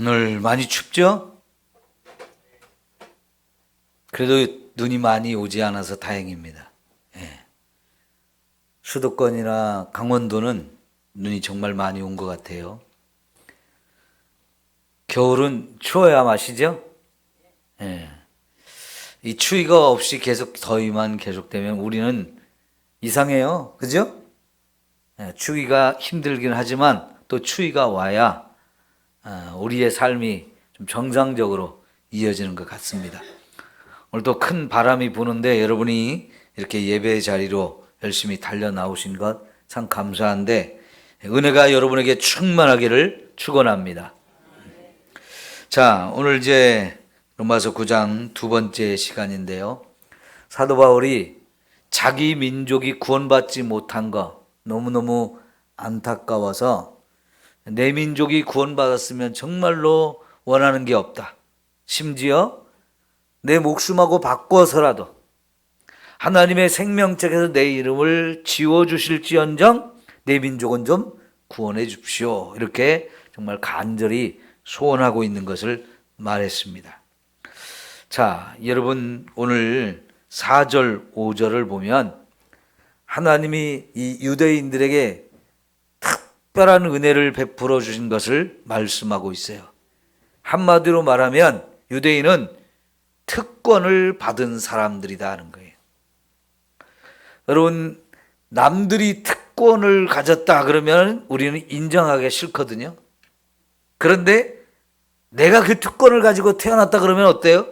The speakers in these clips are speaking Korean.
오늘 많이 춥죠? 그래도 눈이 많이 오지 않아서 다행입니다. 예. 수도권이나 강원도는 눈이 정말 많이 온 것 같아요. 겨울은 추워야 마시죠? 예. 이 추위가 없이 계속 더위만 계속되면 우리는 이상해요. 그죠? 예. 추위가 힘들긴 하지만 또 추위가 와야 우리의 삶이 좀 정상적으로 이어지는 것 같습니다. 오늘도 큰 바람이 부는데 여러분이 이렇게 예배 자리로 열심히 달려 나오신 것 참 감사한데 은혜가 여러분에게 충만하기를 축원합니다. 자, 오늘 이제 로마서 9장 두 번째 시간인데요. 사도 바울이 자기 민족이 구원받지 못한 거 너무너무 안타까워서 내 민족이 구원받았으면 정말로 원하는 게 없다. 심지어 내 목숨하고 바꿔서라도 하나님의 생명책에서 내 이름을 지워주실지언정 내 민족은 좀 구원해 주십시오. 이렇게 정말 간절히 소원하고 있는 것을 말했습니다. 자, 여러분 오늘 4절, 5절을 보면 하나님이 이 유대인들에게 특별한 은혜를 베풀어 주신 것을 말씀하고 있어요. 한마디로 말하면 유대인은 특권을 받은 사람들이다 하는 거예요. 여러분, 남들이 특권을 가졌다 그러면 우리는 인정하기 싫거든요. 그런데 내가 그 특권을 가지고 태어났다 그러면 어때요?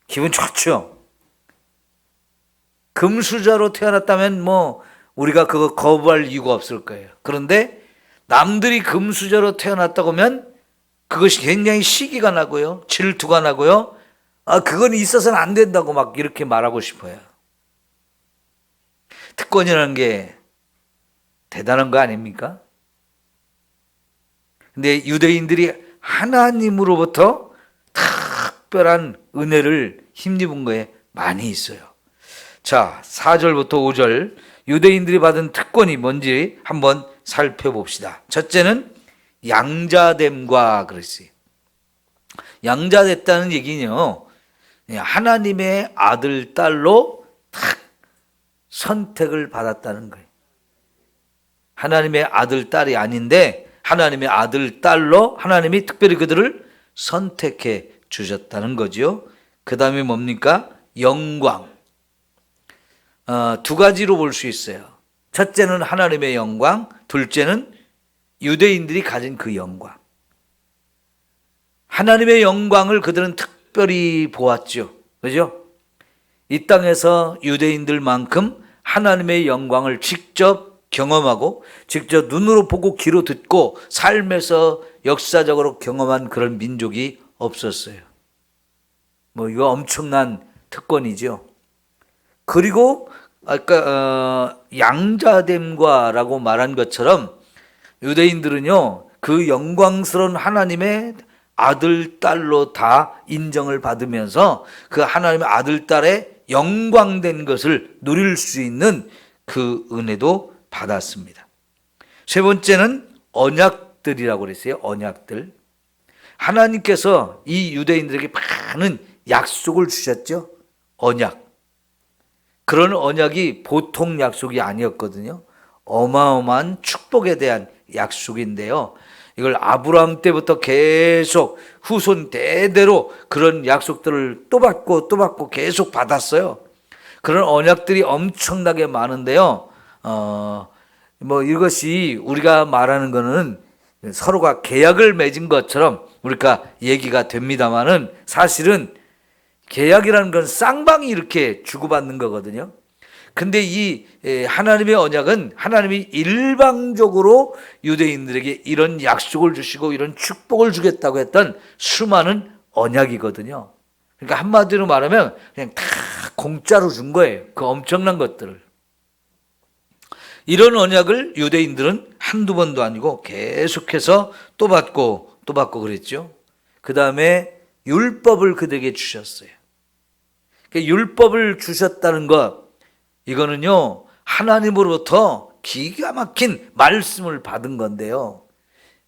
기분 좋죠. 금수저로 태어났다면 우리가 그거 거부할 이유가 없을 거예요. 그런데 남들이 금수저로 태어났다고 하면 그것이 굉장히 시기가 나고요. 질투가 나고요. 그건 있어서는 안 된다고 막 이렇게 말하고 싶어요. 특권이라는 게 대단한 거 아닙니까? 근데 유대인들이 하나님으로부터 특별한 은혜를 힘입은 거에 많이 있어요. 자, 4절부터 5절 유대인들이 받은 특권이 뭔지 한번 살펴봅시다. 첫째는 양자됨과 그랬어요. 양자됐다는 얘기는요, 하나님의 아들, 딸로 탁 선택을 받았다는 거예요. 하나님의 아들, 딸이 아닌데 하나님의 아들, 딸로 하나님이 특별히 그들을 선택해 주셨다는 거죠. 그 다음에 뭡니까? 영광. 두 가지로 볼 수 있어요. 첫째는 하나님의 영광, 둘째는 유대인들이 가진 그 영광. 하나님의 영광을 그들은 특별히 보았죠. 그죠? 이 땅에서 유대인들만큼 하나님의 영광을 직접 경험하고 직접 눈으로 보고 귀로 듣고 삶에서 역사적으로 경험한 그런 민족이 없었어요. 이거 엄청난 특권이죠. 그리고 아까 양자됨과라고 말한 것처럼 유대인들은요, 그 영광스러운 하나님의 아들, 딸로 다 인정을 받으면서 그 하나님의 아들, 딸의 영광된 것을 누릴 수 있는 그 은혜도 받았습니다. 세 번째는 언약들이라고 그랬어요. 언약들. 하나님께서 이 유대인들에게 많은 약속을 주셨죠. 언약. 그런 언약이 보통 약속이 아니었거든요. 어마어마한 축복에 대한 약속인데요. 이걸 아브라함 때부터 계속 후손 대대로 그런 약속들을 또 받고 계속 받았어요. 그런 언약들이 엄청나게 많은데요. 이것이 우리가 말하는 거는 서로가 계약을 맺은 것처럼 우리가 얘기가 됩니다만은 사실은 계약이라는 건 쌍방이 이렇게 주고받는 거거든요. 근데 이 하나님의 언약은 하나님이 일방적으로 유대인들에게 이런 약속을 주시고 이런 축복을 주겠다고 했던 수많은 언약이거든요. 그러니까 한마디로 말하면 그냥 다 공짜로 준 거예요. 그 엄청난 것들을. 이런 언약을 유대인들은 한두 번도 아니고 계속해서 또 받고 그랬죠. 그 다음에 율법을 그들에게 주셨어요. 율법을 주셨다는 것, 이거는요, 하나님으로부터 기가 막힌 말씀을 받은 건데요.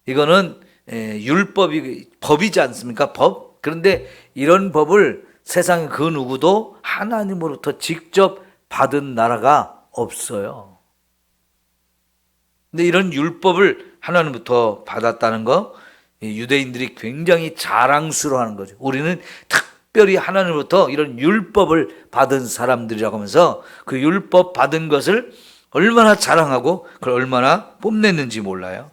이거는 율법이 법이지 않습니까? 법. 그런데 이런 법을 세상에 그 누구도 하나님으로부터 직접 받은 나라가 없어요. 근데 이런 율법을 하나님부터 받았다는 거, 유대인들이 굉장히 자랑스러워하는 거죠. 우리는 특별히 하나님으로부터 이런 율법을 받은 사람들이라고 하면서 그 율법 받은 것을 얼마나 자랑하고 그걸 얼마나 뽐냈는지 몰라요.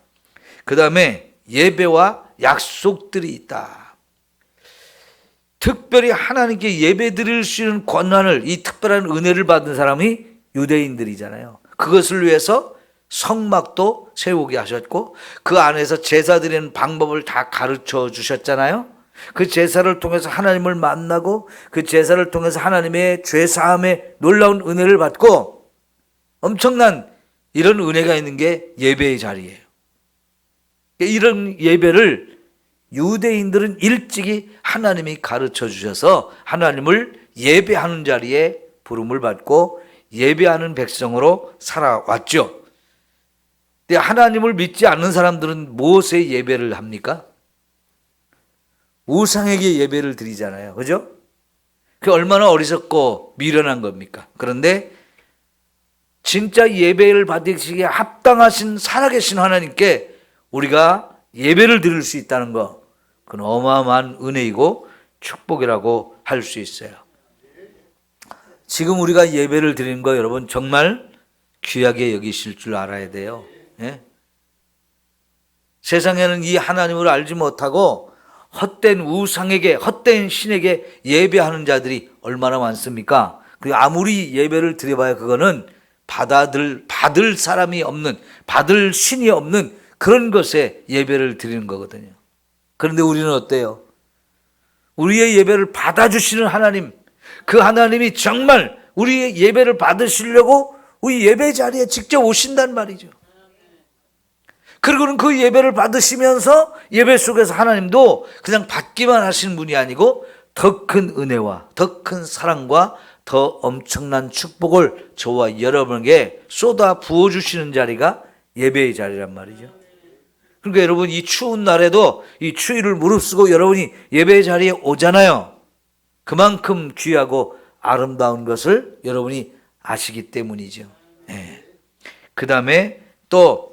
그 다음에 예배와 약속들이 있다. 특별히 하나님께 예배 드릴 수 있는 권한을, 이 특별한 은혜를 받은 사람이 유대인들이잖아요. 그것을 위해서 성막도 세우게 하셨고 그 안에서 제사 드리는 방법을 다 가르쳐 주셨잖아요. 그 제사를 통해서 하나님을 만나고 그 제사를 통해서 하나님의 죄사함의 놀라운 은혜를 받고 엄청난 이런 은혜가 있는 게 예배의 자리예요. 이런 예배를 유대인들은 일찍이 하나님이 가르쳐 주셔서 하나님을 예배하는 자리에 부름을 받고 예배하는 백성으로 살아왔죠. 근데 하나님을 믿지 않는 사람들은 무엇에 예배를 합니까? 우상에게 예배를 드리잖아요. 그죠? 그게 얼마나 어리석고 미련한 겁니까? 그런데 진짜 예배를 받으시기에 합당하신 살아계신 하나님께 우리가 예배를 드릴 수 있다는 거, 그건 어마어마한 은혜이고 축복이라고 할 수 있어요. 지금 우리가 예배를 드리는 거 여러분 정말 귀하게 여기실 줄 알아야 돼요. 예? 세상에는 이 하나님을 알지 못하고 헛된 우상에게, 헛된 신에게 예배하는 자들이 얼마나 많습니까? 아무리 예배를 드려봐야 그거는 받을 사람이 없는, 받을 신이 없는 그런 것에 예배를 드리는 거거든요. 그런데 우리는 어때요? 우리의 예배를 받아주시는 하나님, 그 하나님이 정말 우리의 예배를 받으시려고 우리 예배 자리에 직접 오신단 말이죠. 그리고는 그 예배를 받으시면서 예배 속에서 하나님도 그냥 받기만 하시는 분이 아니고 더 큰 은혜와 더 큰 사랑과 더 엄청난 축복을 저와 여러분에게 쏟아 부어주시는 자리가 예배의 자리란 말이죠. 그러니까 여러분 이 추운 날에도 이 추위를 무릅쓰고 여러분이 예배의 자리에 오잖아요. 그만큼 귀하고 아름다운 것을 여러분이 아시기 때문이죠. 네. 그 다음에 또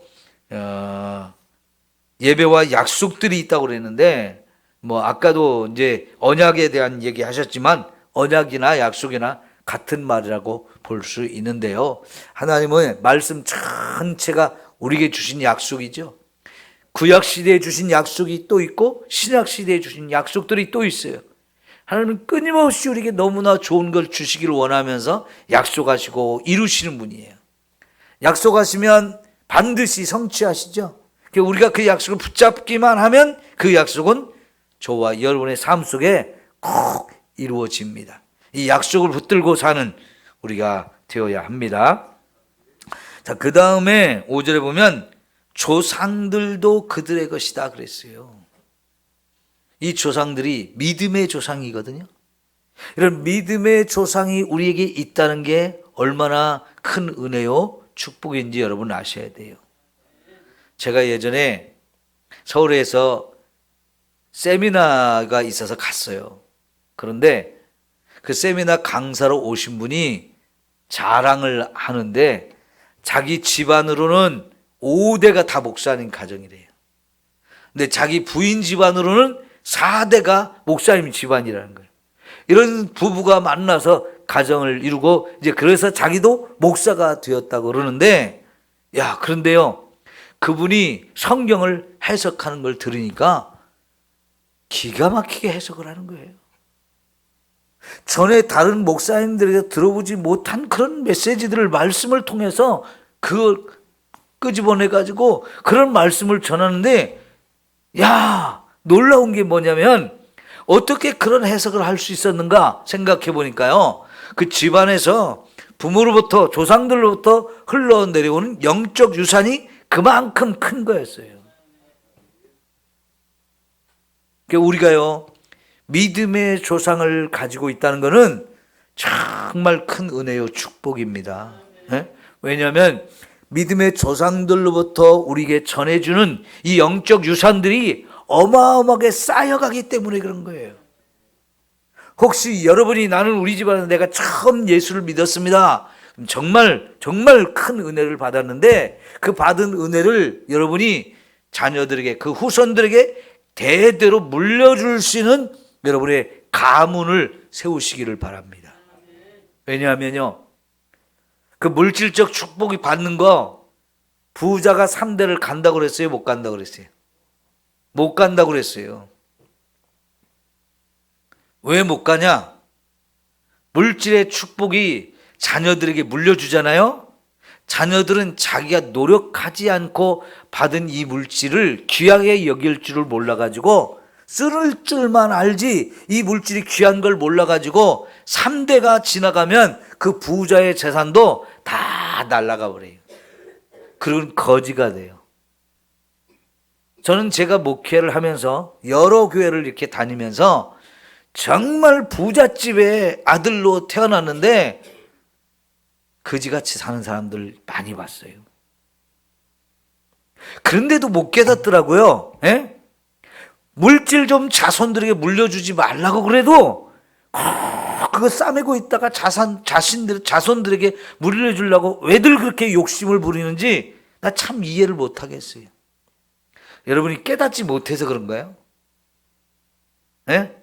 예배와 약속들이 있다고 그랬는데 뭐 아까도 이제 언약에 대한 얘기 하셨지만 언약이나 약속이나 같은 말이라고 볼 수 있는데요. 하나님은 말씀 전체가 우리에게 주신 약속이죠. 구약 시대에 주신 약속이 또 있고 신약 시대에 주신 약속들이 또 있어요. 하나님은 끊임없이 우리에게 너무나 좋은 걸 주시기를 원하면서 약속하시고 이루시는 분이에요. 약속하시면 반드시 성취하시죠. 우리가 그 약속을 붙잡기만 하면 그 약속은 저와 여러분의 삶 속에 꼭 이루어집니다. 이 약속을 붙들고 사는 우리가 되어야 합니다. 자, 그 다음에 5절에 보면 조상들도 그들의 것이다 그랬어요. 이 조상들이 믿음의 조상이거든요. 이런 믿음의 조상이 우리에게 있다는 게 얼마나 큰 은혜요 축복인지 여러분 아셔야 돼요. 제가 예전에 서울에서 세미나가 있어서 갔어요. 그런데 그 세미나 강사로 오신 분이 자랑을 하는데 자기 집안으로는 5대가 다 목사님 가정이래요. 근데 자기 부인 집안으로는 4대가 목사님 집안이라는 거예요. 이런 부부가 만나서 가정을 이루고 이제 그래서 자기도 목사가 되었다고 그러는데, 야, 그런데요, 그분이 성경을 해석하는 걸 들으니까 기가 막히게 해석을 하는 거예요. 전에 다른 목사님들에게 들어보지 못한 그런 메시지들을 말씀을 통해서 그걸 끄집어내가지고 그런 말씀을 전하는데, 야, 놀라운 게 뭐냐면 어떻게 그런 해석을 할 수 있었는가 생각해 보니까요, 그 집안에서 부모로부터 조상들로부터 흘러내려오는 영적 유산이 그만큼 큰 거였어요. 그러니까 우리가요 믿음의 조상을 가지고 있다는 것은 정말 큰 은혜요 축복입니다. 네? 왜냐하면 믿음의 조상들로부터 우리에게 전해주는 이 영적 유산들이 어마어마하게 쌓여가기 때문에 그런 거예요. 혹시 여러분이 나는 우리 집안에서 내가 처음 예수를 믿었습니다. 정말 큰 은혜를 받았는데 그 받은 은혜를 여러분이 자녀들에게 그 후손들에게 대대로 물려줄 수 있는 여러분의 가문을 세우시기를 바랍니다. 왜냐하면요, 그 물질적 축복이 받는 거 부자가 3대를 간다고 그랬어요? 못 간다고 그랬어요? 못 간다고 그랬어요. 왜 못 가냐? 물질의 축복이 자녀들에게 물려주잖아요. 자녀들은 자기가 노력하지 않고 받은 이 물질을 귀하게 여길 줄을 몰라가지고 쓸 줄만 알지 이 물질이 귀한 걸 몰라가지고 3대가 지나가면 그 부자의 재산도 다 날아가 버려요. 그리고 거지가 돼요. 저는 제가 목회를 하면서 여러 교회를 이렇게 다니면서 정말 부잣집의 아들로 태어났는데 거지같이 사는 사람들 많이 봤어요. 그런데도 못 깨닫더라고요. 예? 물질 좀 자손들에게 물려주지 말라고 그래도 그거 싸매고 있다가 자손들에게 물려주려고 왜들 그렇게 욕심을 부리는지 나 참 이해를 못 하겠어요. 여러분이 깨닫지 못해서 그런가요? 예?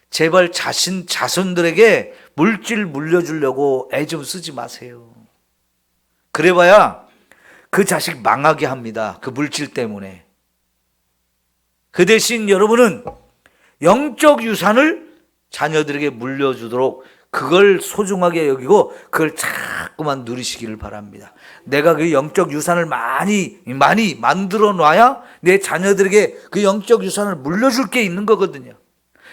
제발 자손들에게 물질 물려주려고 애 좀 쓰지 마세요. 그래봐야 그 자식 망하게 합니다. 그 물질 때문에. 그 대신 여러분은 영적 유산을 자녀들에게 물려주도록 그걸 소중하게 여기고 그걸 자꾸만 누리시기를 바랍니다. 내가 그 영적 유산을 많이 만들어 놔야 내 자녀들에게 그 영적 유산을 물려줄 게 있는 거거든요.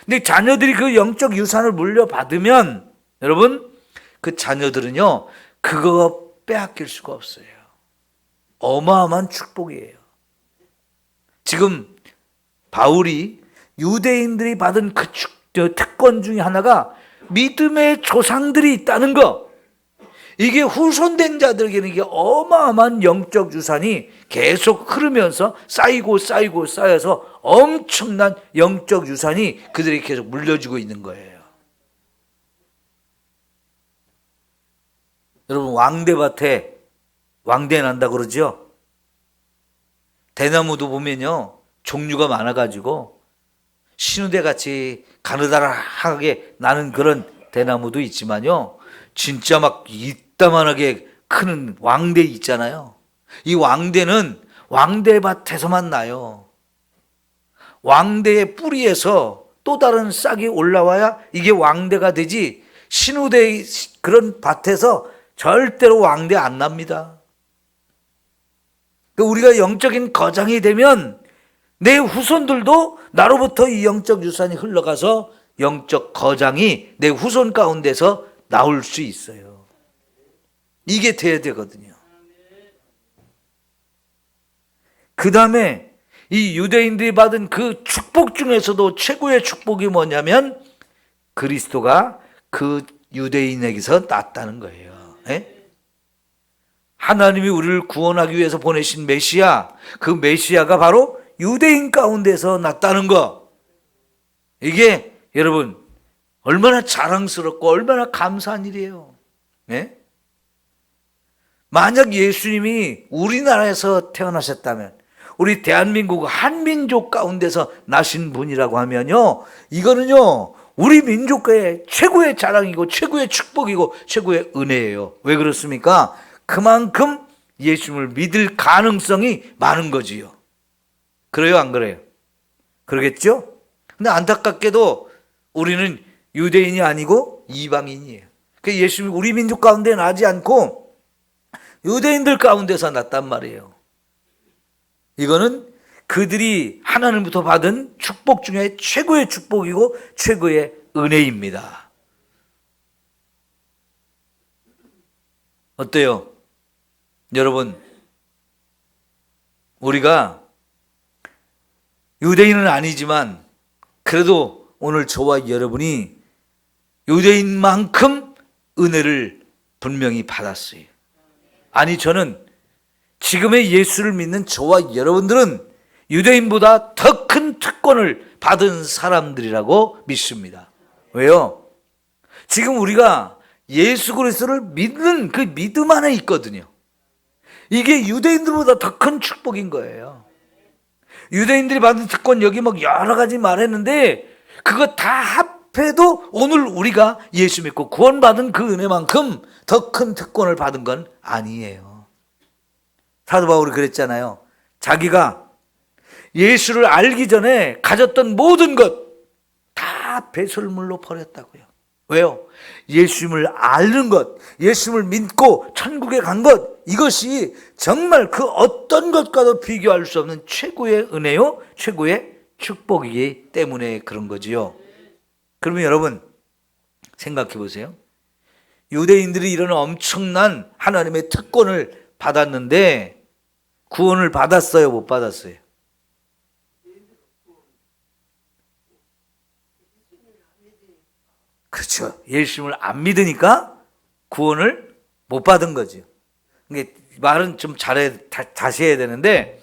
근데 자녀들이 그 영적 유산을 물려받으면 여러분 그 자녀들은요 그거 빼앗길 수가 없어요. 어마어마한 축복이에요. 지금 바울이 유대인들이 받은 그 특권 중에 하나가 믿음의 조상들이 있다는 거. 이게 후손된 자들에게는 이게 어마어마한 영적 유산이 계속 흐르면서 쌓여서 엄청난 영적 유산이 그들에게 계속 물려주고 있는 거예요. 여러분 왕대밭에 왕대 난다 그러죠? 대나무도 보면요 종류가 많아가지고 신우대 같이 가느다랗게 나는 그런 대나무도 있지만요 진짜 막 이따만하게 크는 왕대 있잖아요. 이 왕대는 왕대밭에서만 나요. 왕대의 뿌리에서 또 다른 싹이 올라와야 이게 왕대가 되지 신우대 그런 밭에서 절대로 왕대 안 납니다. 우리가 영적인 거장이 되면 내 후손들도 나로부터 이 영적 유산이 흘러가서 영적 거장이 내 후손 가운데서 나올 수 있어요. 이게 돼야 되거든요. 그 다음에 이 유대인들이 받은 그 축복 중에서도 최고의 축복이 뭐냐면 그리스도가 그 유대인에게서 났다는 거예요. 예? 하나님이 우리를 구원하기 위해서 보내신 메시아, 그 메시아가 바로 유대인 가운데서 났다는 거. 이게 여러분 얼마나 자랑스럽고 얼마나 감사한 일이에요. 예? 만약 예수님이 우리나라에서 태어나셨다면 우리 대한민국 한민족 가운데서 나신 분이라고 하면요 이거는요 우리 민족의 최고의 자랑이고 최고의 축복이고 최고의 은혜예요. 왜 그렇습니까? 그만큼 예수님을 믿을 가능성이 많은 거지요. 그래요 안 그래요? 그러겠죠? 근데 안타깝게도 우리는 유대인이 아니고 이방인이에요. 그러니까 예수님이 우리 민족 가운데 나지 않고 유대인들 가운데서 났단 말이에요. 이거는 그들이 하나님부터 받은 축복 중에 최고의 축복이고 최고의 은혜입니다. 어때요? 여러분, 우리가 유대인은 아니지만 그래도 오늘 저와 여러분이 유대인만큼 은혜를 분명히 받았어요. 아니 저는 지금의 예수를 믿는 저와 여러분들은 유대인보다 더 큰 특권을 받은 사람들이라고 믿습니다. 왜요? 지금 우리가 예수 그리스도를 믿는 그 믿음 안에 있거든요. 이게 유대인들보다 더 큰 축복인 거예요. 유대인들이 받은 특권 여기 막 여러 가지 말했는데 그거 다 합해도 오늘 우리가 예수 믿고 구원받은 그 은혜만큼 더 큰 특권을 받은 건 아니에요. 사도 바울이 그랬잖아요. 자기가 예수를 알기 전에 가졌던 모든 것 다 배설물로 버렸다고요. 왜요? 예수님을 아는 것, 예수님을 믿고 천국에 간 것, 이것이 정말 그 어떤 것과도 비교할 수 없는 최고의 은혜요, 최고의 축복이기 때문에 그런 거지요. 그러면 여러분 생각해 보세요. 유대인들이 이런 엄청난 하나님의 특권을 받았는데 구원을 받았어요, 못 받았어요? 그렇죠. 예수님을 안 믿으니까 구원을 못 받은 거죠. 이게 말은 좀 다시 해야 되는데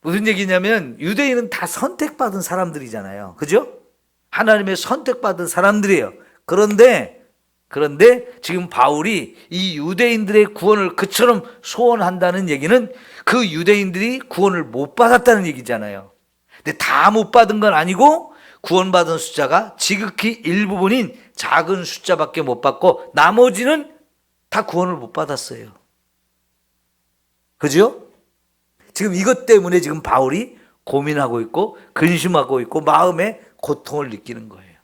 무슨 얘기냐면 유대인은 다 선택받은 사람들이잖아요. 그죠? 하나님의 선택받은 사람들이에요. 그런데 지금 바울이 이 유대인들의 구원을 그처럼 소원한다는 얘기는 그 유대인들이 구원을 못 받았다는 얘기잖아요. 근데 다 못 받은 건 아니고 구원받은 숫자가 지극히 일부분인 작은 숫자밖에 못 받고 나머지는 다 구원을 못 받았어요. 그죠? 지금 이것 때문에 지금 바울이 고민하고 있고 근심하고 있고 마음에 고통을 느끼는 거예요.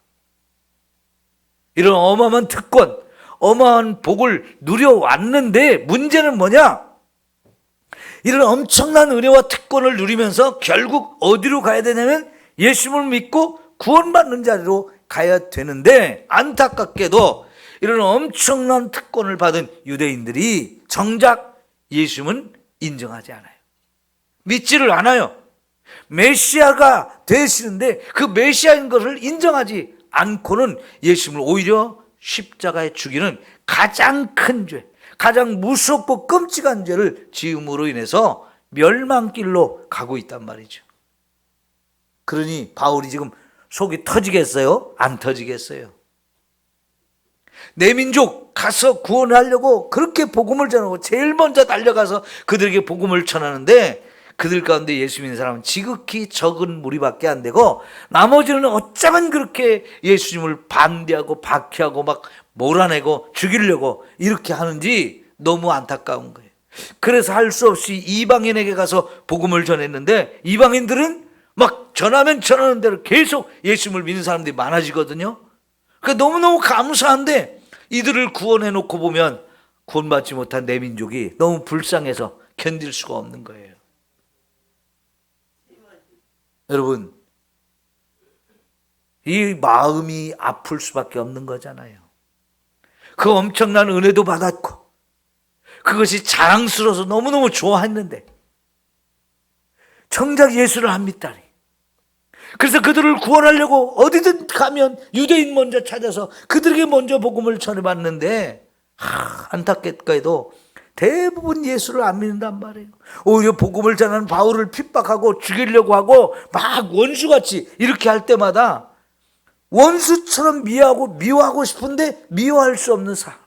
이런 어마어마한 특권, 어마어마한 복을 누려왔는데 문제는 뭐냐? 이런 엄청난 은혜와 특권을 누리면서 결국 어디로 가야 되냐면 예수님을 믿고 구원받는 자리로 가야 되는데 안타깝게도 이런 엄청난 특권을 받은 유대인들이 정작 예수님은 인정하지 않아요. 믿지를 않아요. 메시아가 되시는데 그 메시아인 것을 인정하지 않고는 예수님을 오히려 십자가에 죽이는 가장 큰 죄, 가장 무섭고 끔찍한 죄를 지음으로 인해서 멸망길로 가고 있단 말이죠. 그러니 바울이 지금 속이 터지겠어요? 안 터지겠어요? 내 민족 가서 구원하려고 그렇게 복음을 전하고 제일 먼저 달려가서 그들에게 복음을 전하는데 그들 가운데 예수 믿는 사람은 지극히 적은 무리밖에 안 되고 나머지는 어쩌면 그렇게 예수님을 반대하고 박해하고 막 몰아내고 죽이려고 이렇게 하는지 너무 안타까운 거예요. 그래서 할 수 없이 이방인에게 가서 복음을 전했는데 이방인들은 막 전하면 전하는 대로 계속 예수님을 믿는 사람들이 많아지거든요. 그러니까 너무너무 감사한데 이들을 구원해 놓고 보면 구원받지 못한 내 민족이 너무 불쌍해서 견딜 수가 없는 거예요. 여러분, 이 마음이 아플 수밖에 없는 거잖아요. 그 엄청난 은혜도 받았고 그것이 자랑스러워서 너무너무 좋아했는데 정작 예수를 안 믿다니. 그래서 그들을 구원하려고 어디든 가면 유대인 먼저 찾아서 그들에게 먼저 복음을 전해봤는데 안타깝게도 대부분 예수를 안 믿는단 말이에요. 오히려 복음을 전하는 바울을 핍박하고 죽이려고 하고 막 원수같이 이렇게 할 때마다 원수처럼 미워하고 싶은데 미워할 수 없는 사람.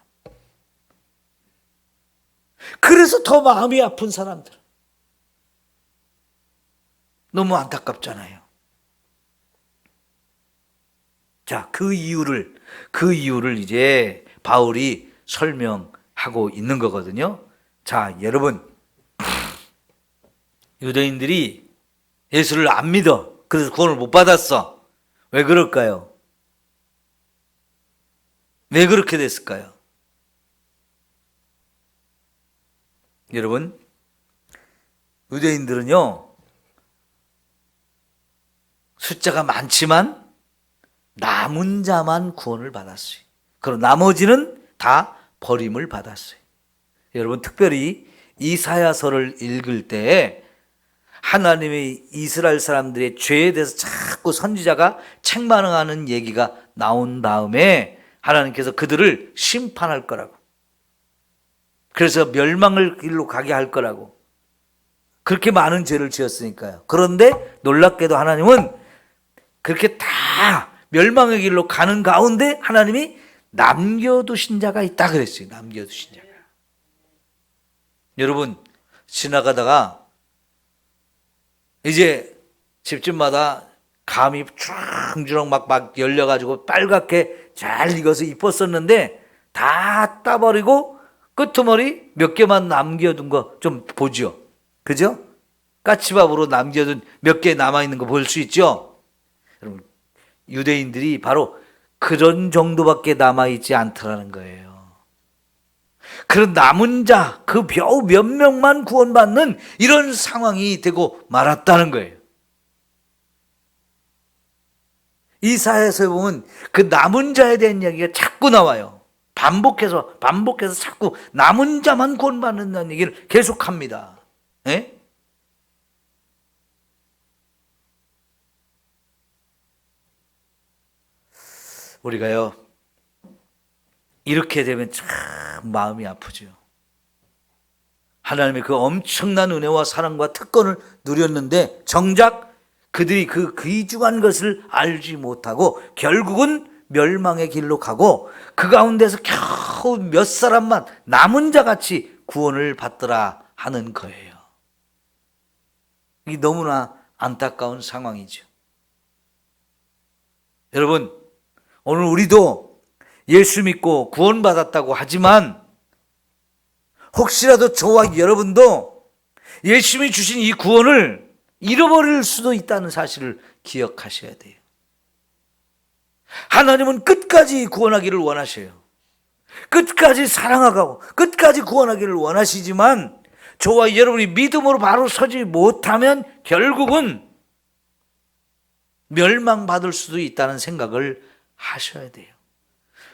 그래서 더 마음이 아픈 사람들. 너무 안타깝잖아요. 자, 그 이유를 이제 바울이 설명하고 있는 거거든요. 자, 여러분, 유대인들이 예수를 안 믿어. 그래서 구원을 못 받았어. 왜 그럴까요? 왜 그렇게 됐을까요? 여러분, 유대인들은요, 숫자가 많지만 남은 자만 구원을 받았어요. 그럼 나머지는 다 버림을 받았어요. 여러분, 특별히 이사야서를 읽을 때 하나님의 이스라엘 사람들의 죄에 대해서 자꾸 선지자가 책망하는 얘기가 나온 다음에 하나님께서 그들을 심판할 거라고, 그래서 멸망을 길로 가게 할 거라고, 그렇게 많은 죄를 지었으니까요. 그런데 놀랍게도 하나님은 그렇게 다 멸망의 길로 가는 가운데 하나님이 남겨두신 자가 있다 그랬어요. 남겨두신 자가. 여러분, 지나가다가 이제 집집마다 감이 주렁주렁 막 열려가지고 빨갛게 잘 익어서 이뻤었는데 다 따버리고 끄트머리 몇 개만 남겨둔 거 좀 보죠. 그죠? 까치밥으로 남겨둔 몇 개 남아있는 거 볼 수 있죠? 여러분, 유대인들이 바로 그런 정도밖에 남아있지 않더라는 거예요. 그런 남은 자, 그 겨우 몇 명만 구원받는 이런 상황이 되고 말았다는 거예요. 이사야서에 보면 그 남은 자에 대한 이야기가 자꾸 나와요. 반복해서 자꾸 남은 자만 구원받는다는 얘기를 계속합니다. 예? 우리가요, 이렇게 되면 참 마음이 아프죠. 하나님의 그 엄청난 은혜와 사랑과 특권을 누렸는데 정작 그들이 그 귀중한 것을 알지 못하고 결국은 멸망의 길로 가고 그 가운데서 겨우 몇 사람만 남은 자같이 구원을 받더라 하는 거예요. 이게 너무나 안타까운 상황이죠. 여러분, 오늘 우리도 예수 믿고 구원받았다고 하지만 혹시라도 저와 여러분도 예수님이 주신 이 구원을 잃어버릴 수도 있다는 사실을 기억하셔야 돼요. 하나님은 끝까지 구원하기를 원하셔요. 끝까지 사랑하고 끝까지 구원하기를 원하시지만 저와 여러분이 믿음으로 바로 서지 못하면 결국은 멸망받을 수도 있다는 생각을 하셔야 돼요.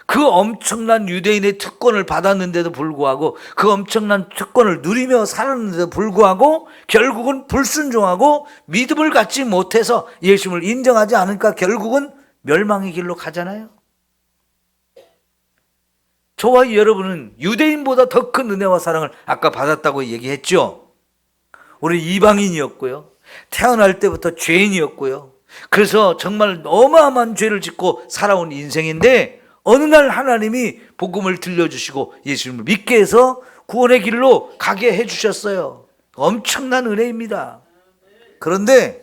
그 엄청난 유대인의 특권을 받았는데도 불구하고 그 엄청난 특권을 누리며 살았는데도 불구하고 결국은 불순종하고 믿음을 갖지 못해서 예수님을 인정하지 않으니까 결국은 멸망의 길로 가잖아요. 저와 여러분은 유대인보다 더 큰 은혜와 사랑을 아까 받았다고 얘기했죠. 우리 이방인이었고요. 태어날 때부터 죄인이었고요. 그래서 정말 어마어마한 죄를 짓고 살아온 인생인데 어느 날 하나님이 복음을 들려주시고 예수님을 믿게 해서 구원의 길로 가게 해주셨어요. 엄청난 은혜입니다. 그런데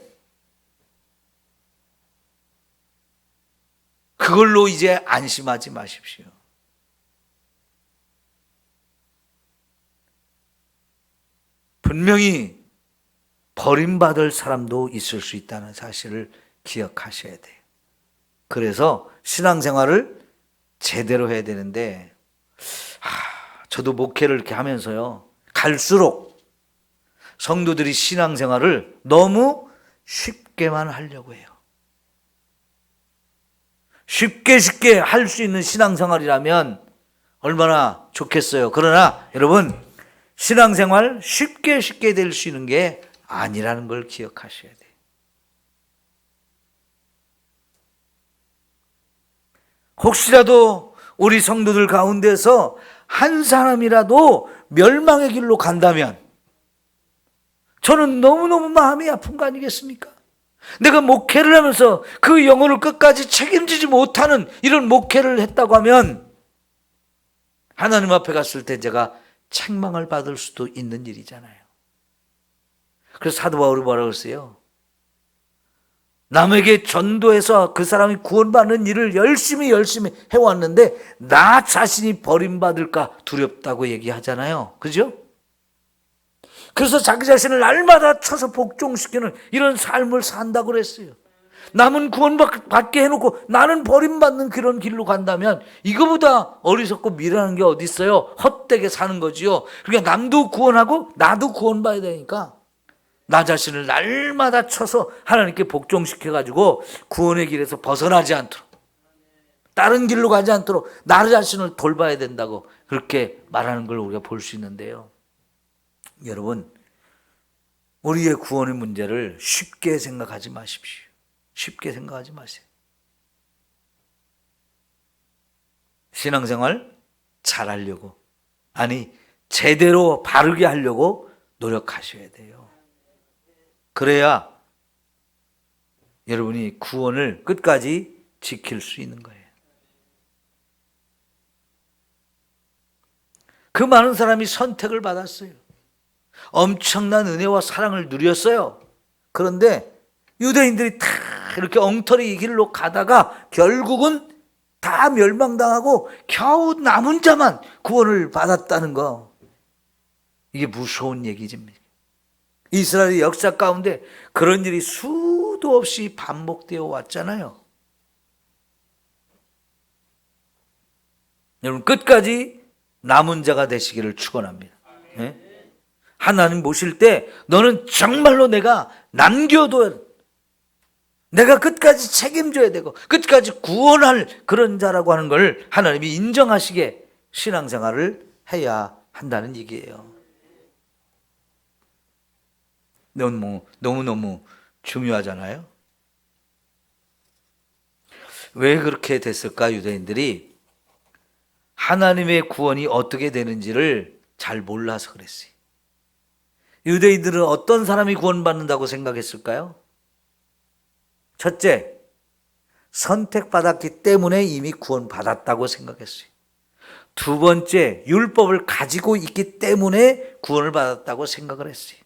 그걸로 이제 안심하지 마십시오. 분명히 버림받을 사람도 있을 수 있다는 사실을 기억하셔야 돼요. 그래서 신앙생활을 제대로 해야 되는데 저도 목회를 이렇게 하면서요, 갈수록 성도들이 신앙생활을 너무 쉽게만 하려고 해요. 쉽게 할 수 있는 신앙생활이라면 얼마나 좋겠어요. 그러나 여러분, 신앙생활 쉽게 될 수 있는 게 아니라는 걸 기억하셔야 돼요. 혹시라도 우리 성도들 가운데서 한 사람이라도 멸망의 길로 간다면 저는 너무너무 마음이 아픈 거 아니겠습니까? 내가 목회를 하면서 그 영혼을 끝까지 책임지지 못하는 이런 목회를 했다고 하면 하나님 앞에 갔을 때 제가 책망을 받을 수도 있는 일이잖아요. 그래서 사도 바울이 뭐라고 했어요? 남에게 전도해서 그 사람이 구원받는 일을 열심히 해왔는데 나 자신이 버림받을까 두렵다고 얘기하잖아요. 그죠? 그래서 자기 자신을 날마다 쳐서 복종시키는 이런 삶을 산다고 그랬어요. 남은 구원받게 해놓고 나는 버림받는 그런 길로 간다면 이거보다 어리석고 미련한 게 어디 있어요? 헛되게 사는 거지요. 그러니까 남도 구원하고 나도 구원받아야 되니까 나 자신을 날마다 쳐서 하나님께 복종시켜가지고 구원의 길에서 벗어나지 않도록, 다른 길로 가지 않도록 나 자신을 돌봐야 된다고 그렇게 말하는 걸 우리가 볼 수 있는데요. 여러분, 우리의 구원의 문제를 쉽게 생각하지 마십시오. 쉽게 생각하지 마세요. 신앙생활 잘하려고, 아니 제대로 바르게 하려고 노력하셔야 돼요. 그래야 여러분이 구원을 끝까지 지킬 수 있는 거예요. 그 많은 사람이 선택을 받았어요. 엄청난 은혜와 사랑을 누렸어요. 그런데 유대인들이 다 이렇게 엉터리 길로 가다가 결국은 다 멸망당하고 겨우 남은 자만 구원을 받았다는 거. 이게 무서운 얘기입니다. 이스라엘의 역사 가운데 그런 일이 수도 없이 반복되어 왔잖아요. 여러분 끝까지 남은 자가 되시기를 축원합니다. 네? 하나님 모실 때 너는 정말로 내가 남겨둬야 돼. 내가 끝까지 책임져야 되고 끝까지 구원할 그런 자라고 하는 걸 하나님이 인정하시게 신앙생활을 해야 한다는 얘기예요. 너무너무 중요하잖아요. 왜 그렇게 됐을까? 유대인들이 하나님의 구원이 어떻게 되는지를 잘 몰라서 그랬어요. 유대인들은 어떤 사람이 구원받는다고 생각했을까요? 첫째, 선택받았기 때문에 이미 구원받았다고 생각했어요. 두 번째, 율법을 가지고 있기 때문에 구원을 받았다고 생각을 했어요.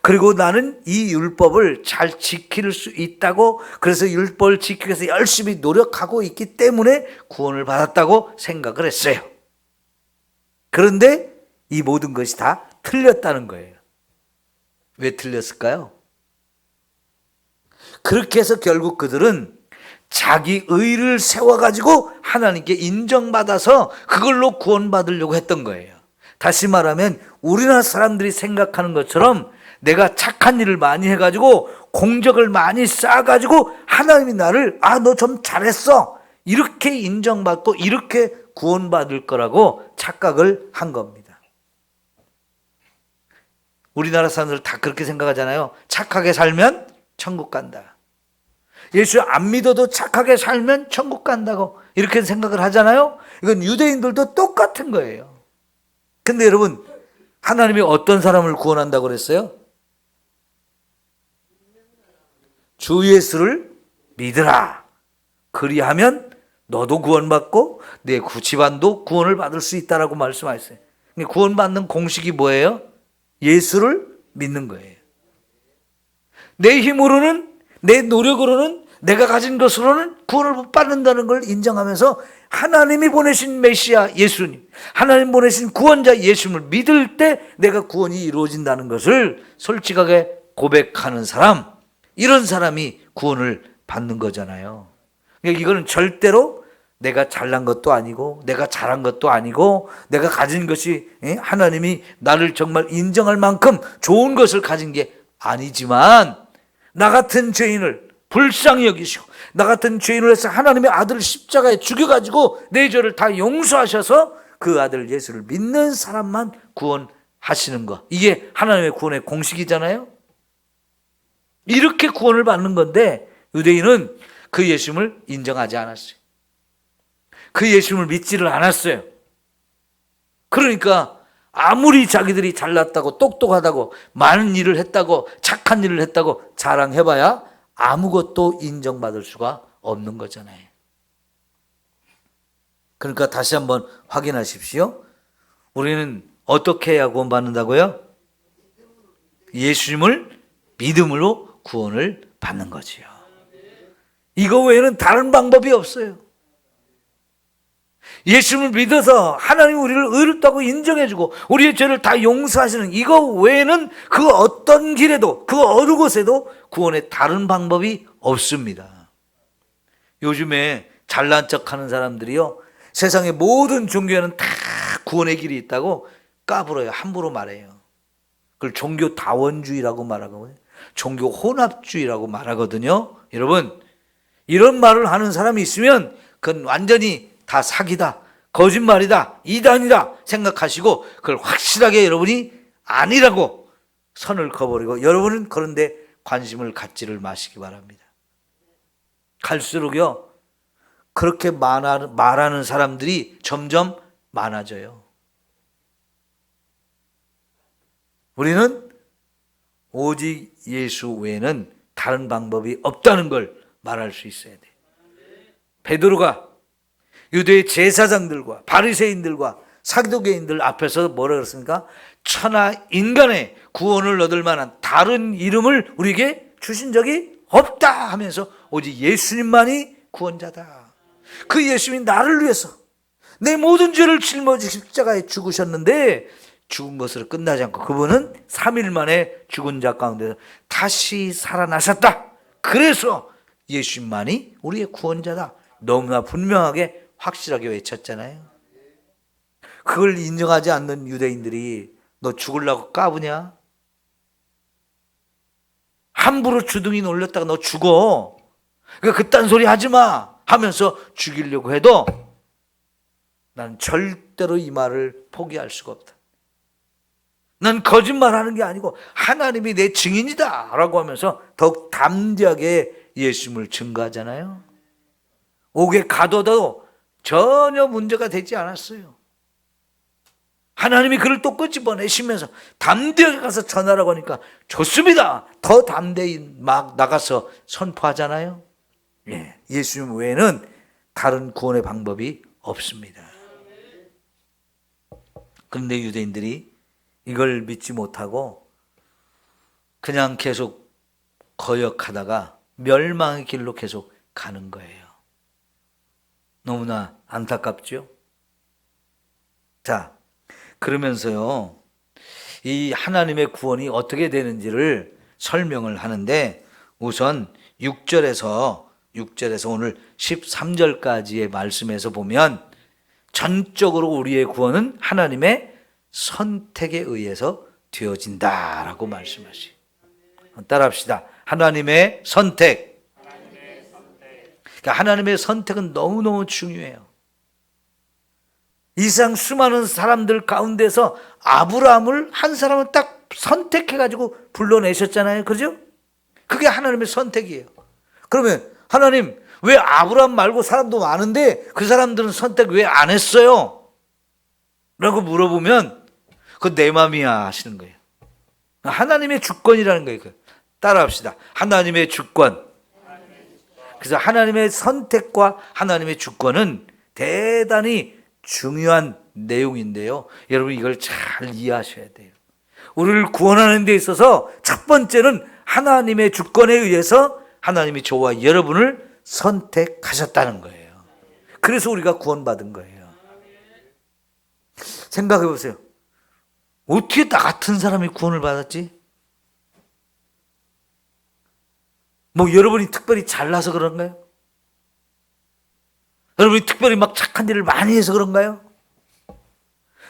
그리고 나는 이 율법을 잘 지킬 수 있다고, 그래서 율법을 지키기 위해서 열심히 노력하고 있기 때문에 구원을 받았다고 생각을 했어요. 그런데 이 모든 것이 다 틀렸다는 거예요. 왜 틀렸을까요? 그렇게 해서 결국 그들은 자기 의를 세워가지고 하나님께 인정받아서 그걸로 구원받으려고 했던 거예요. 다시 말하면 우리나라 사람들이 생각하는 것처럼 내가 착한 일을 많이 해가지고 공적을 많이 쌓아가지고 하나님이 나를 너 좀 잘했어 이렇게 인정받고 이렇게 구원받을 거라고 착각을 한 겁니다. 우리나라 사람들 다 그렇게 생각하잖아요. 착하게 살면 천국 간다. 예수 안 믿어도 착하게 살면 천국 간다고 이렇게 생각을 하잖아요. 이건 유대인들도 똑같은 거예요. 근데 여러분, 하나님이 어떤 사람을 구원한다고 그랬어요? 주 예수를 믿으라. 그리하면 너도 구원받고 내 집안도 구원을 받을 수 있다라고 말씀하셨어요. 구원받는 공식이 뭐예요? 예수를 믿는 거예요. 내 힘으로는, 내 노력으로는, 내가 가진 것으로는 구원을 못 받는다는 걸 인정하면서 하나님이 보내신 메시아 예수님, 하나님 보내신 구원자 예수님을 믿을 때 내가 구원이 이루어진다는 것을 솔직하게 고백하는 사람, 이런 사람이 구원을 받는 거잖아요. 그러니까 이거는 절대로 내가 잘난 것도 아니고 내가 잘한 것도 아니고 내가 가진 것이 하나님이 나를 정말 인정할 만큼 좋은 것을 가진 게 아니지만 나 같은 죄인을 불쌍히 여기시고 나 같은 죄인을 해서 하나님의 아들을 십자가에 죽여가지고 내 죄를 다 용서하셔서 그 아들 예수를 믿는 사람만 구원하시는 것, 이게 하나님의 구원의 공식이잖아요. 이렇게 구원을 받는 건데 유대인은 그 예수님을 인정하지 않았어요. 그 예수님을 믿지를 않았어요. 그러니까 아무리 자기들이 잘났다고 똑똑하다고 많은 일을 했다고 착한 일을 했다고 자랑해봐야 아무것도 인정받을 수가 없는 거잖아요. 그러니까 다시 한번 확인하십시오. 우리는 어떻게 해야 구원받는다고요? 예수님을 믿음으로 구원을 받는 거지요. 이거 외에는 다른 방법이 없어요. 예수님을 믿어서 하나님이 우리를 의롭다고 인정해주고 우리의 죄를 다 용서하시는 이거 외에는 그 어떤 길에도 그 어느 곳에도 구원의 다른 방법이 없습니다. 요즘에 잘난 척하는 사람들이요, 세상의 모든 종교에는 다 구원의 길이 있다고 까불어요. 함부로 말해요. 그걸 종교 다원주의라고 말하고 종교 혼합주의라고 말하거든요. 여러분, 이런 말을 하는 사람이 있으면 그건 완전히 다 사기다, 거짓말이다, 이단이다 생각하시고 그걸 확실하게 여러분이 아니라고 선을 그어버리고 여러분은 그런데 관심을 갖지를 마시기 바랍니다. 갈수록요 그렇게 말하는 사람들이 점점 많아져요. 우리는 오직 예수 외에는 다른 방법이 없다는 걸 말할 수 있어야 돼. 베드로가 유대의 제사장들과 바리새인들과 사두개인들 앞에서 뭐라 그랬습니까? 천하 인간의 구원을 얻을 만한 다른 이름을 우리에게 주신 적이 없다 하면서 오직 예수님만이 구원자다. 그 예수님이 나를 위해서 내 모든 죄를 짊어지고 십자가에 죽으셨는데 죽은 것으로 끝나지 않고 그분은 3일 만에 죽은 자 가운데서 다시 살아나셨다. 그래서 예수님만이 우리의 구원자다. 너무나 분명하게 확실하게 외쳤잖아요. 그걸 인정하지 않는 유대인들이 너 죽으려고 까부냐? 함부로 주둥이 놀렸다가 너 죽어. 그러니까 그딴 소리 하지 마 하면서 죽이려고 해도 난 절대로 이 말을 포기할 수가 없다. 난 거짓말하는 게 아니고 하나님이 내 증인이다 라고 하면서 더욱 담대하게 예수님을 증거하잖아요. 옥에 가둬도 전혀 문제가 되지 않았어요. 하나님이 그를 또 끄집어내시면서 담대하게 가서 전하라고 하니까 좋습니다. 더 담대히 막 나가서 선포하잖아요. 예, 예수님 외에는 다른 구원의 방법이 없습니다. 그런데 유대인들이 이걸 믿지 못하고 그냥 계속 거역하다가 멸망의 길로 계속 가는 거예요. 너무나 안타깝죠? 자, 그러면서요, 이 하나님의 구원이 어떻게 되는지를 설명을 하는데 우선 6절에서 오늘 13절까지의 말씀에서 보면 전적으로 우리의 구원은 하나님의 선택에 의해서 되어진다라고 말씀하시죠. 따라합시다. 하나님의 선택. 그러니까 하나님의 선택은 너무너무 중요해요. 이 세상 수많은 사람들 가운데서 아브라함을 한 사람을 딱 선택해가지고 불러내셨잖아요. 그죠? 그게 하나님의 선택이에요. 그러면 하나님 왜 아브라함 말고 사람도 많은데 그 사람들은 선택 왜 안 했어요? 라고 물어보면 그건 내 맘이야 하시는 거예요. 하나님의 주권이라는 거예요. 따라합시다. 하나님의 주권. 그래서 하나님의 선택과 하나님의 주권은 대단히 중요한 내용인데요. 여러분 이걸 잘 이해하셔야 돼요. 우리를 구원하는 데 있어서 첫 번째는 하나님의 주권에 의해서 하나님이 저와 여러분을 선택하셨다는 거예요. 그래서 우리가 구원받은 거예요. 생각해 보세요. 어떻게 나 같은 사람이 구원을 받았지? 뭐 여러분이 특별히 잘나서 그런가요? 여러분이 특별히 막 착한 일을 많이 해서 그런가요?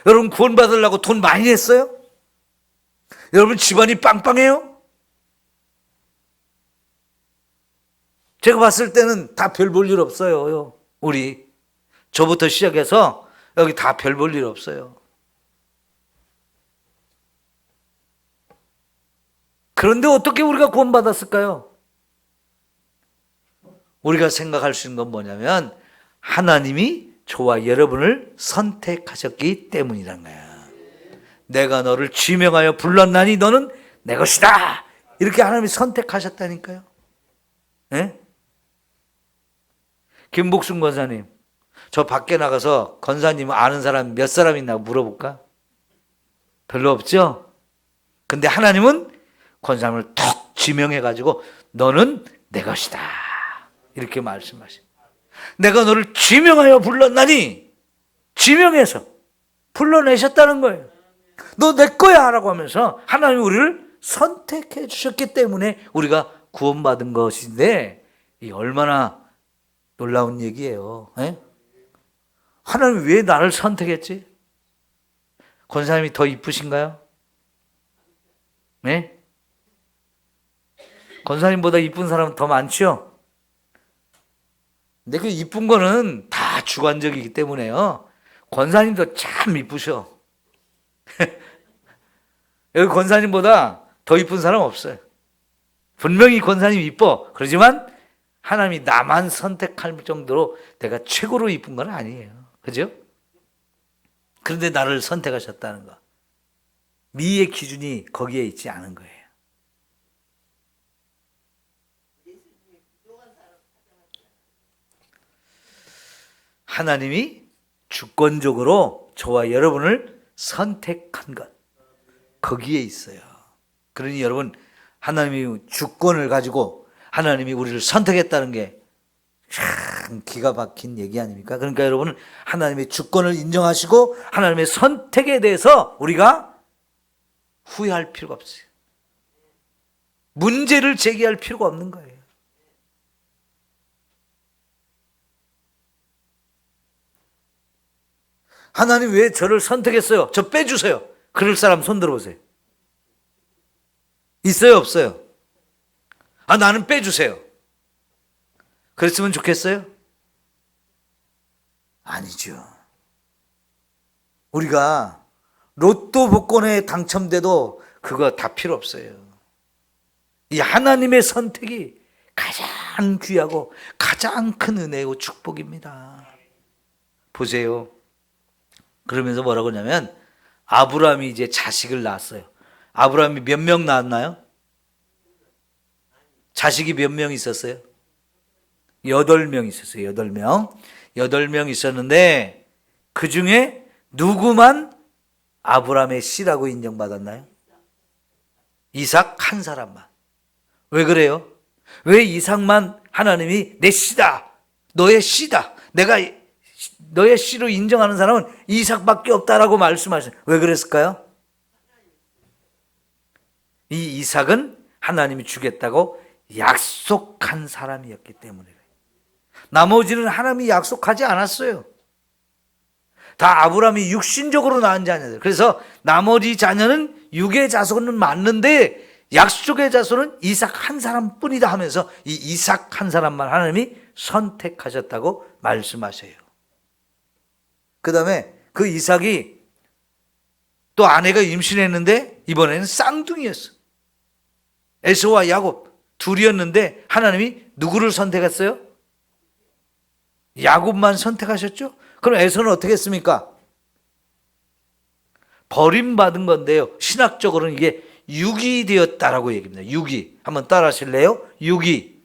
여러분 구원 받으려고 돈 많이 냈어요? 여러분 집안이 빵빵해요? 제가 봤을 때는 다 별 볼 일 없어요. 우리 저부터 시작해서 여기 다 별 볼 일 없어요. 그런데 어떻게 우리가 구원 받았을까요? 우리가 생각할 수 있는 건 뭐냐면 하나님이 저와 여러분을 선택하셨기 때문이란 거야. 내가 너를 지명하여 불렀나니 너는 내 것이다. 이렇게 하나님이 선택하셨다니까요. 네? 김복순 권사님, 저 밖에 나가서 권사님 아는 사람 몇 사람 있나 물어볼까? 별로 없죠? 근데 하나님은 권사님을 톡 지명해가지고 너는 내 것이다. 이렇게 말씀하셔. 내가 너를 지명하여 불렀나니 지명해서 불러내셨다는 거예요. 너 내 거야 라고 하면서 하나님이 우리를 선택해 주셨기 때문에 우리가 구원받은 것인데 이 얼마나 놀라운 얘기예요. 에? 하나님이 왜 나를 선택했지? 권사님이 더 이쁘신가요? 네? 권사님보다 이쁜 사람은 더 많죠? 근데 그 이쁜 거는 다 주관적이기 때문에요. 권사님도 참 이쁘셔. 여기 권사님보다 더 이쁜 사람 없어요. 분명히 권사님 이뻐. 그러지만 하나님이 나만 선택할 정도로 내가 최고로 이쁜 건 아니에요. 그죠? 그런데 나를 선택하셨다는 거. 미의 기준이 거기에 있지 않은 거예요. 하나님이 주권적으로 저와 여러분을 선택한 것, 거기에 있어요. 그러니 여러분, 하나님이 주권을 가지고 하나님이 우리를 선택했다는 게 참 기가 막힌 얘기 아닙니까? 그러니까 여러분은 하나님의 주권을 인정하시고 하나님의 선택에 대해서 우리가 후회할 필요가 없어요. 문제를 제기할 필요가 없는 거예요. 하나님 왜 저를 선택했어요? 저 빼주세요. 그럴 사람 손 들어보세요. 있어요, 없어요? 나는 빼주세요. 그랬으면 좋겠어요? 아니죠. 우리가 로또 복권에 당첨돼도 그거 다 필요 없어요. 이 하나님의 선택이 가장 귀하고 가장 큰 은혜고 축복입니다. 보세요. 그러면서 뭐라고 하냐면 아브라함이 이제 자식을 낳았어요. 아브라함이 몇 명 낳았나요? 자식이 몇 명 있었어요? 8명 있었어요. 8명. 8명 있었는데 그 중에 누구만 아브라함의 씨라고 인정받았나요? 이삭 한 사람만. 왜 그래요? 왜 이삭만 하나님이 내 씨다, 너의 씨다, 내가 너의 씨로 인정하는 사람은 이삭밖에 없다라고 말씀하셨어요. 왜 그랬을까요? 이 이삭은 하나님이 주겠다고 약속한 사람이었기 때문에. 나머지는 하나님이 약속하지 않았어요. 다 아브라함이 육신적으로 낳은 자녀들. 그래서 나머지 자녀는 육의 자손은 맞는데 약속의 자손은 이삭 한 사람뿐이다 하면서 이 이삭 한 사람만 하나님이 선택하셨다고 말씀하셔요. 그 다음에 그 이삭이 또 아내가 임신했는데 이번에는 쌍둥이였어. 에서와 야곱 둘이었는데 하나님이 누구를 선택했어요? 야곱만 선택하셨죠? 그럼 에서는 어떻게 했습니까? 버림받은 건데요. 신학적으로는 이게 육이 되었다라고 얘기합니다. 육이. 한번 따라 하실래요? 육이.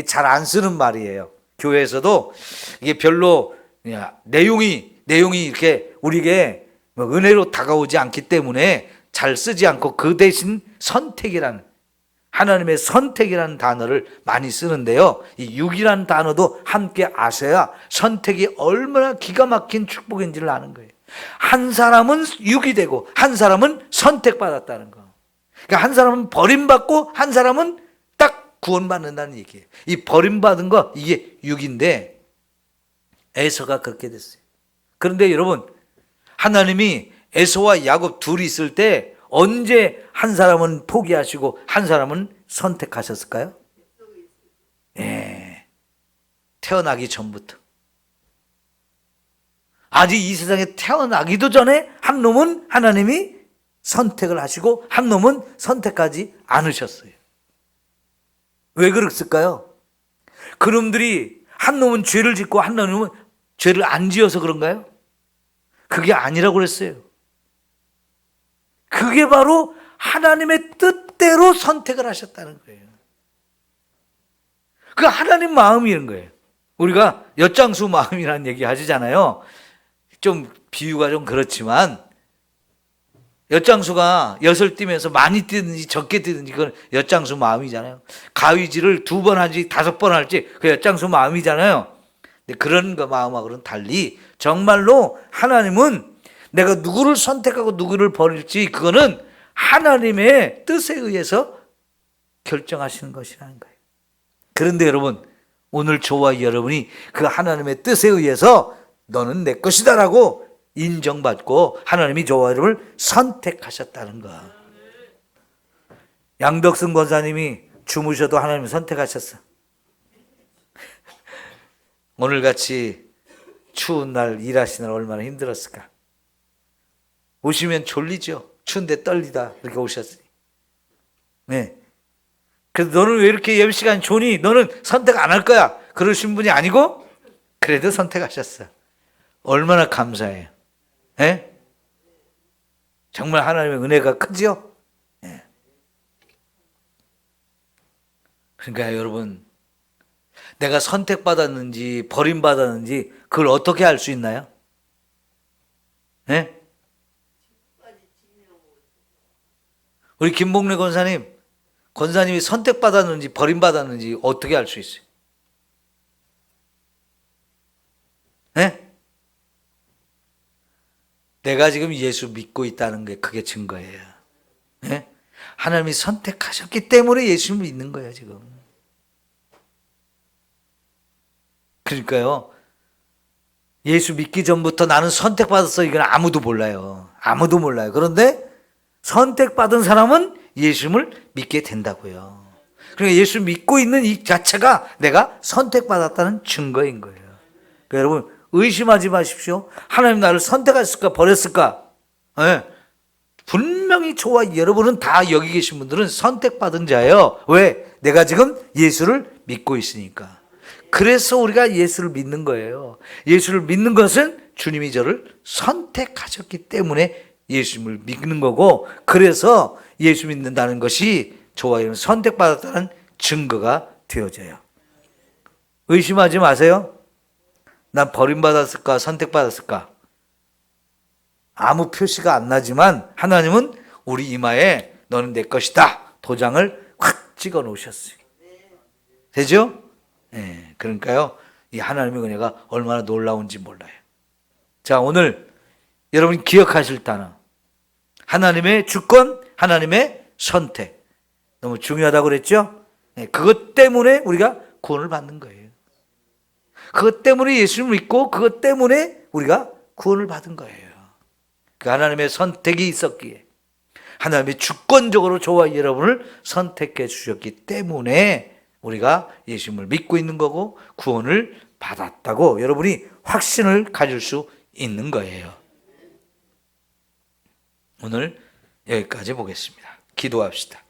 잘 안 쓰는 말이에요. 교회에서도 이게 별로 내용이 이렇게 우리에게 은혜로 다가오지 않기 때문에 잘 쓰지 않고 그 대신 선택이라는, 하나님의 선택이라는 단어를 많이 쓰는데요. 이 육이라는 단어도 함께 아셔야 선택이 얼마나 기가 막힌 축복인지를 아는 거예요. 한 사람은 육이 되고 한 사람은 선택받았다는 거. 그러니까 한 사람은 버림받고 한 사람은 딱 구원받는다는 얘기예요. 이 버림받은 거 이게 육인데 에서가 그렇게 됐어요. 그런데 여러분, 하나님이 에서와 야곱 둘이 있을 때 언제 한 사람은 포기하시고 한 사람은 선택하셨을까요? 예, 태어나기 전부터. 아직 이 세상에 태어나기도 전에 한 놈은 하나님이 선택을 하시고 한 놈은 선택하지 않으셨어요. 왜 그랬을까요? 그놈들이 한 놈은 죄를 짓고 한 놈은 죄를 안 지어서 그런가요? 그게 아니라고 그랬어요. 그게 바로 하나님의 뜻대로 선택을 하셨다는 거예요. 그 하나님 마음이 이런 거예요. 우리가 엿장수 마음이라는 얘기 하시잖아요. 좀 비유가 좀 그렇지만 엿장수가 엿을 띠면서 많이 띠든지 적게 띠든지 그건 엿장수 마음이잖아요. 가위질을 2번 할지 5번 할지 그 엿장수 마음이잖아요. 근데 그런 거 마음하고는 달리 정말로 하나님은 내가 누구를 선택하고 누구를 버릴지 그거는 하나님의 뜻에 의해서 결정하시는 것이라는 거예요. 그런데 여러분, 오늘 저와 여러분이 그 하나님의 뜻에 의해서 너는 내 것이다 라고 인정받고 하나님이 저와 여러분을 선택하셨다는 거. 양덕승 권사님이 주무셔도 하나님이 선택하셨어. 오늘같이 추운 날 일하시는 얼마나 힘들었을까. 오시면 졸리죠. 추운데 떨리다 이렇게 오셨으니. 네. 그래서 너는 왜 이렇게 예배 시간 좋니? 너는 선택 안 할 거야. 그러신 분이 아니고 그래도 선택하셨어. 얼마나 감사해요. 네? 정말 하나님의 은혜가 크죠? 네. 그러니까 여러분, 내가 선택받았는지 버림받았는지 그걸 어떻게 알 수 있나요? 네? 우리 김봉래 권사님이 선택받았는지 버림받았는지 어떻게 알 수 있어요? 네? 내가 지금 예수 믿고 있다는 게 그게 증거예요. 네? 하나님이 선택하셨기 때문에 예수를 믿는 거예요, 지금. 그러니까요. 예수 믿기 전부터 나는 선택받았어. 이건 아무도 몰라요. 아무도 몰라요. 그런데 선택받은 사람은 예수를 믿게 된다고요. 그러니까 예수 믿고 있는 이 자체가 내가 선택받았다는 증거인 거예요. 그러니까 여러분 의심하지 마십시오. 하나님 나를 선택했을까 버렸을까? 네. 분명히 저와 여러분은 다 여기 계신 분들은 선택받은 자예요. 왜? 내가 지금 예수를 믿고 있으니까. 그래서 우리가 예수를 믿는 거예요. 예수를 믿는 것은 주님이 저를 선택하셨기 때문에 예수님을 믿는 거고, 그래서 예수 믿는다는 것이 저와 여러분 선택받았다는 증거가 되어져요. 의심하지 마세요. 난 버림받았을까 선택받았을까? 아무 표시가 안 나지만 하나님은 우리 이마에 너는 내 것이다 도장을 확 찍어 놓으셨어요. 되죠? 네, 그러니까요, 이 하나님의 은혜가 얼마나 놀라운지 몰라요. 자, 오늘 여러분이 기억하실 단어, 하나님의 주권, 하나님의 선택. 너무 중요하다고 그랬죠? 네, 그것 때문에 우리가 구원을 받는 거예요. 그것 때문에 예수를 믿고 그것 때문에 우리가 구원을 받은 거예요. 그 하나님의 선택이 있었기에, 하나님이 주권적으로 저와 여러분을 선택해 주셨기 때문에 우리가 예수님을 믿고 있는 거고 구원을 받았다고 여러분이 확신을 가질 수 있는 거예요. 오늘 여기까지 보겠습니다. 기도합시다.